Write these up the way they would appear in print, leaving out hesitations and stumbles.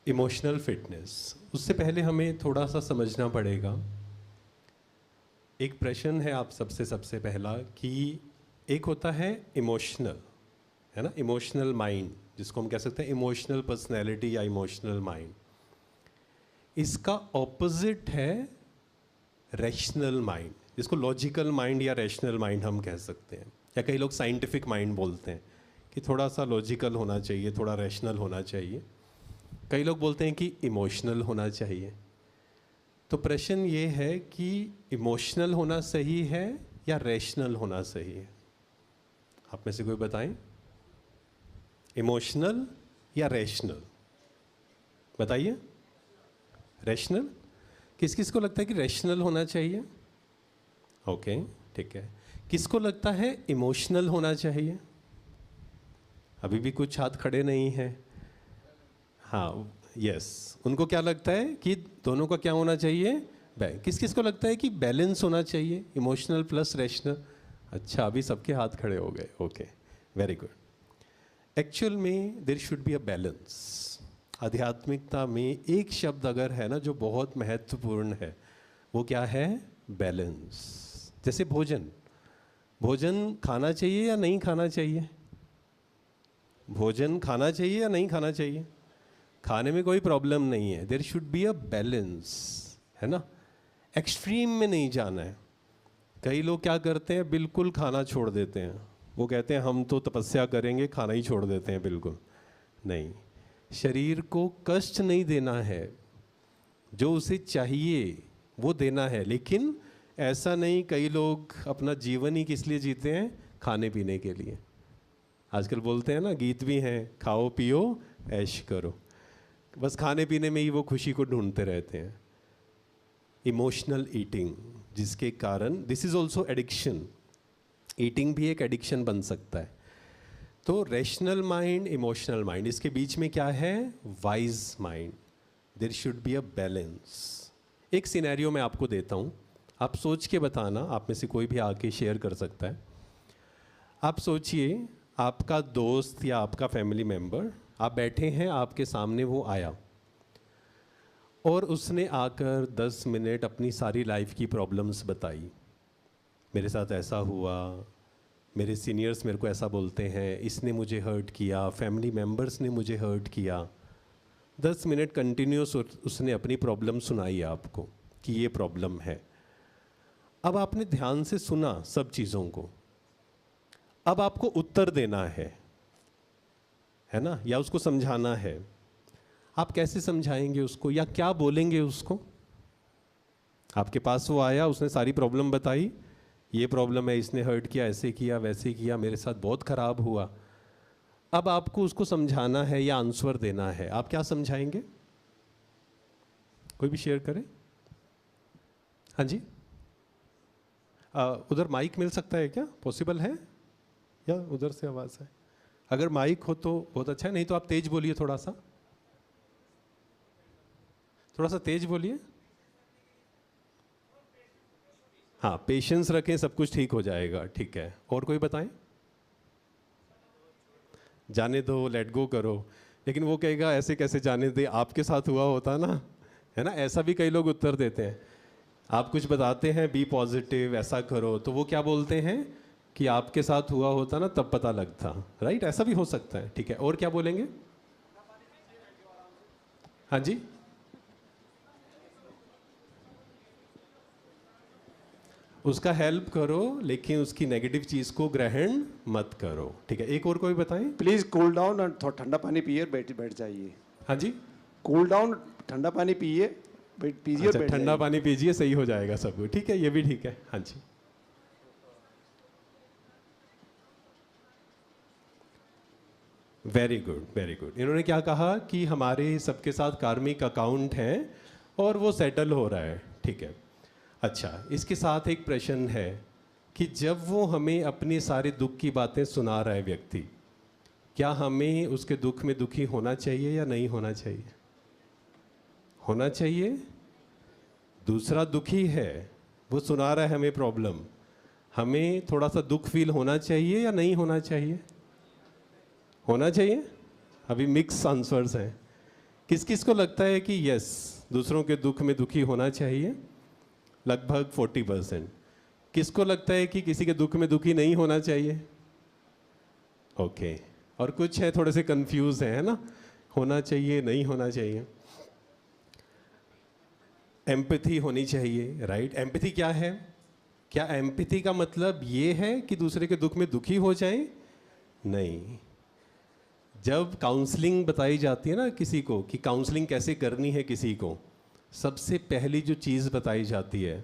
Emotional fitness, उससे पहले हमें थोड़ा सा समझना पड़ेगा। एक प्रश्न है आप सबसे पहला कि एक होता है इमोशनल, है ना, इमोशनल माइंड, जिसको हम कह सकते हैं इमोशनल पर्सनैलिटी या इमोशनल माइंड। इसका ऑपोजिट है रैशनल माइंड, जिसको लॉजिकल माइंड या रैशनल माइंड हम कह सकते हैं, या कई लोग साइंटिफिक माइंड बोलते हैं कि थोड़ा सा लॉजिकल होना चाहिए, थोड़ा रैशनल होना चाहिए। कई लोग बोलते हैं कि इमोशनल होना चाहिए। तो प्रश्न ये है कि इमोशनल होना सही है या रैशनल होना सही है? आप में से कोई बताएं, इमोशनल या रैशनल? बताइए। रैशनल? किस किस को लगता है कि रैशनल होना चाहिए? ओके, ठीक है। किसको लगता है इमोशनल होना चाहिए? अभी भी कुछ हाथ खड़े नहीं हैं। हाँ, यस, उनको क्या लगता है कि दोनों का क्या होना चाहिए? किस किस को लगता है कि बैलेंस होना चाहिए, इमोशनल प्लस रैशनल? अच्छा, अभी सबके हाथ खड़े हो गए। Okay, very good. एक्चुअल में there should be a balance. आध्यात्मिकता में एक शब्द अगर है ना जो बहुत महत्वपूर्ण है, वो क्या है? बैलेंस। जैसे भोजन, भोजन खाना चाहिए या नहीं खाना चाहिए? भोजन खाना चाहिए या नहीं खाना चाहिए? खाने में कोई प्रॉब्लम नहीं है, there should be a balance, है ना। एक्सट्रीम में नहीं जाना है। कई लोग क्या करते हैं, बिल्कुल खाना छोड़ देते हैं। वो कहते हैं हम तो तपस्या करेंगे, खाना ही छोड़ देते हैं। बिल्कुल नहीं, शरीर को कष्ट नहीं देना है, जो उसे चाहिए वो देना है। लेकिन ऐसा नहीं, कई लोग अपना जीवन ही किस लिए जीते हैं? खाने पीने के लिए। आजकल बोलते हैं ना, गीत भी हैं, खाओ पियो ऐश करो। बस खाने पीने में ही वो खुशी को ढूंढते रहते हैं। इमोशनल ईटिंग, जिसके कारण this is also addiction. Eating भी एक एडिक्शन बन सकता है। तो रैशनल माइंड, इमोशनल माइंड, इसके बीच में क्या है? Wise mind. There should be a balance. एक सिनेरियो मैं आपको देता हूँ, आप सोच के बताना, आप में से कोई भी आके शेयर कर सकता है। आप सोचिए, आपका दोस्त या आपका फैमिली मेम्बर, आप बैठे हैं, आपके सामने वो आया और उसने आकर 10 मिनट अपनी सारी लाइफ की प्रॉब्लम्स बताई। मेरे साथ ऐसा हुआ, मेरे सीनियर्स मेरे को ऐसा बोलते हैं, इसने मुझे हर्ट किया, फैमिली मेम्बर्स ने मुझे हर्ट किया। 10 मिनट कंटिन्यूस उसने अपनी प्रॉब्लम सुनाई आपको कि ये प्रॉब्लम है। अब आपने ध्यान से सुना सब चीज़ों को, अब आपको उत्तर देना है ना, या उसको समझाना है। आप कैसे समझाएंगे उसको, या क्या बोलेंगे उसको? आपके पास वो आया, उसने सारी प्रॉब्लम बताई, ये प्रॉब्लम है, इसने हर्ट किया, ऐसे किया, वैसे किया, मेरे साथ बहुत ख़राब हुआ। अब आपको उसको समझाना है या आंसर देना है, आप क्या समझाएंगे? कोई भी शेयर करे। हाँ जी, उधर माइक मिल सकता है क्या? पॉसिबल है या उधर से आवाज़ है? अगर माइक हो तो बहुत अच्छा है, नहीं तो आप तेज बोलिए, थोड़ा सा तेज बोलिए। हाँ, पेशेंस रखें, सब कुछ ठीक हो जाएगा। ठीक है, और कोई बताएं? जाने दो, लेट गो करो। लेकिन वो कहेगा ऐसे कैसे जाने दे, आपके साथ हुआ होता ना, है ना। ऐसा भी कई लोग उत्तर देते हैं। आप कुछ बताते हैं, बी पॉजिटिव, ऐसा करो, तो वो क्या बोलते हैं कि आपके साथ हुआ होता ना तब पता लगता। राइट, ऐसा भी हो सकता है। ठीक है, और क्या बोलेंगे? हाँ जी, उसका हेल्प करो, लेकिन उसकी नेगेटिव चीज़ को ग्रहण मत करो। ठीक है, एक और कोई बताएं। प्लीज कूल डाउन और थोड़ा ठंडा पानी पिए, बैठ जाइए। हाँ जी, कूल डाउन, ठंडा पानी पिए, पीजिए और अच्छा, बैठ ठंडा जाइए। पानी पीजिए, सही हो जाएगा सब कुछ। ठीक है, ये भी ठीक है। हाँ जी, वेरी गुड, वेरी गुड। इन्होंने क्या कहा कि हमारे सबके साथ कार्मिक अकाउंट हैं और वो सेटल हो रहा है। ठीक है, अच्छा, इसके साथ एक प्रश्न है कि जब वो हमें अपने सारे दुख की बातें सुना रहा है व्यक्ति, क्या हमें उसके दुख में दुखी होना चाहिए या नहीं होना चाहिए? होना चाहिए। दूसरा दुखी है, वो सुना रहा है हमें प्रॉब्लम, हमें थोड़ा सा दुख फील होना चाहिए या नहीं होना चाहिए? होना चाहिए। अभी मिक्स आंसर्स हैं। किस किस को लगता है कि यस दूसरों के दुख में दुखी होना चाहिए? लगभग 40%। किसको लगता है कि किसी के दुख में दुखी नहीं होना चाहिए? ओके। और कुछ है थोड़े से कंफ्यूज है ना, होना चाहिए नहीं होना चाहिए। एम्पैथी होनी चाहिए, राइट? एम्पैथी क्या है? क्या एम्पैथी का मतलब ये है कि दूसरे के दुख में दुखी हो जाएं? नहीं। जब काउंसलिंग बताई जाती है ना किसी को कि काउंसलिंग कैसे करनी है किसी को, सबसे पहली जो चीज़ बताई जाती है,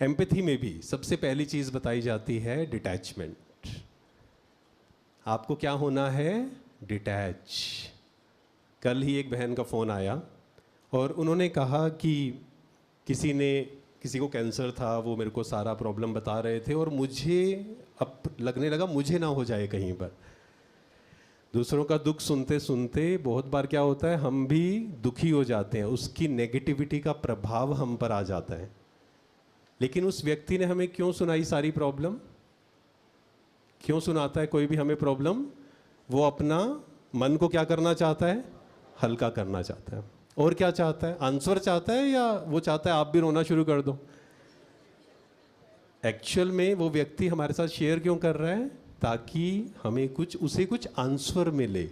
एम्पैथी में भी सबसे पहली चीज़ बताई जाती है डिटैचमेंट। आपको क्या होना है? डिटैच। कल ही एक बहन का फ़ोन आया और उन्होंने कहा कि किसी को कैंसर था, वो मेरे को सारा प्रॉब्लम बता रहे थे और मुझे अब लगने लगा मुझे ना हो जाए कहीं पर। दूसरों का दुख सुनते सुनते बहुत बार क्या होता है, हम भी दुखी हो जाते हैं, उसकी नेगेटिविटी का प्रभाव हम पर आ जाता है। लेकिन उस व्यक्ति ने हमें क्यों सुनाई सारी प्रॉब्लम? क्यों सुनाता है कोई भी हमें प्रॉब्लम? वो अपना मन को क्या करना चाहता है? हल्का करना चाहता है। और क्या चाहता है? आंसर चाहता है या वो चाहता है आप भी रोना शुरू कर दो? एक्चुअल में वो व्यक्ति हमारे साथ शेयर क्यों कर रहा है? ताकि हमें उसे कुछ आंसर मिले।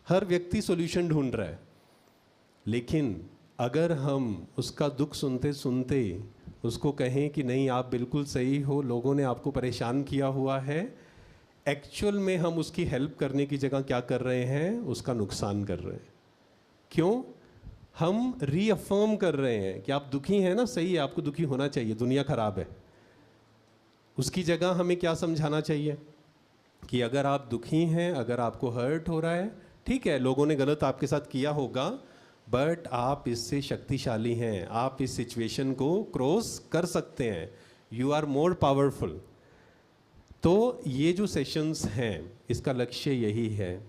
हर व्यक्ति सॉल्यूशन ढूंढ रहा है, लेकिन अगर हम उसका दुख सुनते सुनते उसको कहें कि नहीं आप बिल्कुल सही हो, लोगों ने आपको परेशान किया हुआ है, एक्चुअल में हम उसकी हेल्प करने की जगह क्या कर रहे हैं? उसका नुकसान कर रहे हैं। क्यों? हम रीअफर्म कर रहे हैं कि आप दुखी हैं ना, सही है, आपको दुखी होना चाहिए, दुनिया खराब है। उसकी जगह हमें क्या समझाना चाहिए कि अगर आप दुखी हैं, अगर आपको हर्ट हो रहा है, ठीक है, लोगों ने गलत आपके साथ किया होगा, बट आप इससे शक्तिशाली हैं, आप इस सिचुएशन को क्रॉस कर सकते हैं, यू आर मोर पावरफुल। तो ये जो सेशंस हैं, इसका लक्ष्य यही है,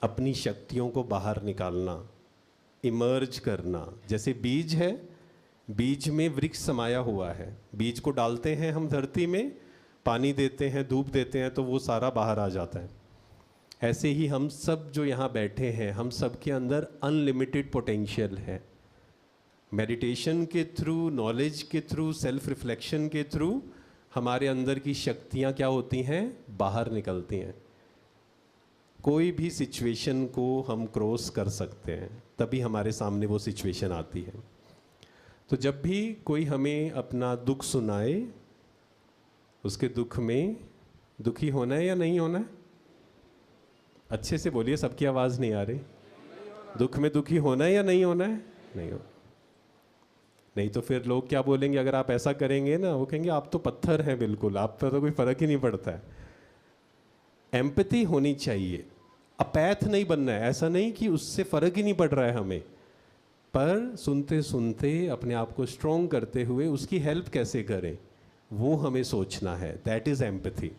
अपनी शक्तियों को बाहर निकालना, इमर्ज करना। जैसे बीज है, बीज में वृक्ष समाया हुआ है, बीज को डालते हैं हम धरती में, पानी देते हैं, धूप देते हैं, तो वो सारा बाहर आ जाता है। ऐसे ही हम सब जो यहाँ बैठे हैं, हम सब के अंदर अनलिमिटेड पोटेंशियल है। मेडिटेशन के थ्रू, नॉलेज के थ्रू, सेल्फ रिफ्लेक्शन के थ्रू हमारे अंदर की शक्तियाँ क्या होती हैं? बाहर निकलती हैं। कोई भी सिचुएशन को हम क्रॉस कर सकते हैं, तभी हमारे सामने वो सिचुएशन आती है। तो जब भी कोई हमें अपना दुख सुनाए, उसके दुख में दुखी होना है या नहीं होना है? अच्छे से बोलिए, सबकी आवाज़ नहीं आ रही। दुख में दुखी होना है या नहीं होना है? नहीं हो। नहीं तो फिर लोग क्या बोलेंगे अगर आप ऐसा करेंगे ना, वो कहेंगे आप तो पत्थर हैं बिल्कुल, आप पर तो कोई फ़र्क ही नहीं पड़ता है। एम्पैथी होनी चाहिए, अपैथ नहीं बनना है। ऐसा नहीं कि उससे फ़र्क ही नहीं पड़ रहा है हमें, पर सुनते सुनते अपने आप को स्ट्रॉन्ग करते हुए उसकी हेल्प कैसे करें, वो हमें सोचना है। That is empathy.